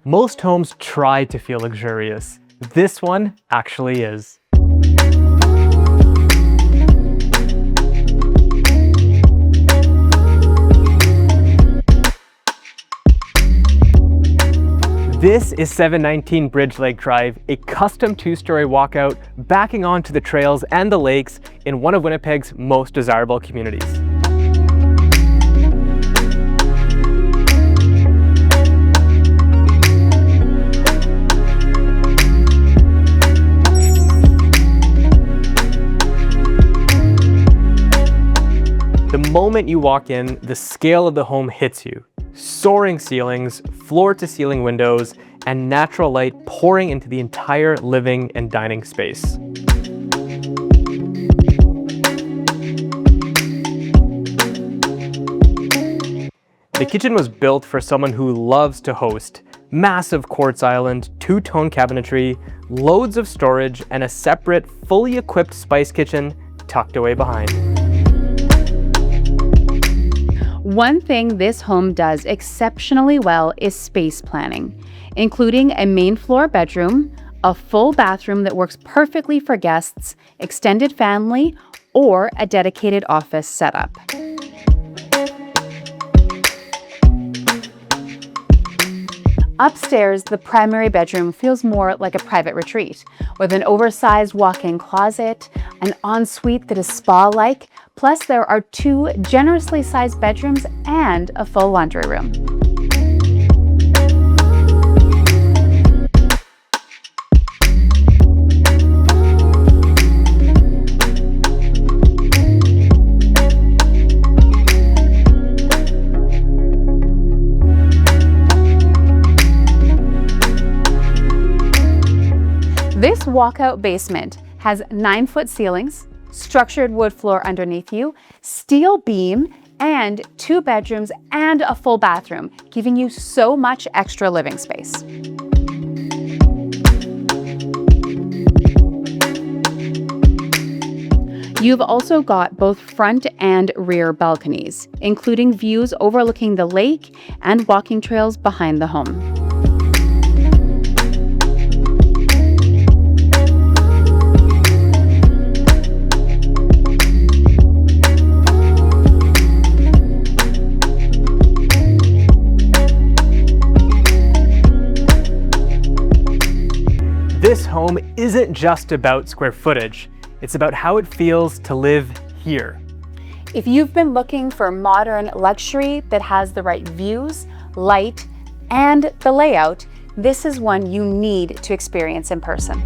Most homes try to feel luxurious. This one actually is. This is 719 Bridge Lake Drive, a custom two-story walkout backing onto the trails and the lakes in one of Winnipeg's most desirable communities. The moment you walk in, the scale of the home hits you. Soaring ceilings, floor-to-ceiling windows, and natural light pouring into the entire living and dining space. The kitchen was built for someone who loves to host. Massive quartz island, two-tone cabinetry, loads of storage, and a separate, fully equipped spice kitchen tucked away behind. One thing this home does exceptionally well is space planning, including a main floor bedroom, a full bathroom that works perfectly for guests, extended family, or a dedicated office setup. Upstairs, the primary bedroom feels more like a private retreat, with an oversized walk-in closet, an ensuite that is spa-like, plus there are 2 generously sized bedrooms and a full laundry room. This walkout basement has 9-foot ceilings, structured wood floor underneath you, steel beam, and 2 bedrooms and a full bathroom, giving you so much extra living space. You've also got both front and rear balconies, including views overlooking the lake and walking trails behind the home. This home isn't just about square footage, it's about how it feels to live here. If you've been looking for modern luxury that has the right views, light, and the layout, this is one you need to experience in person.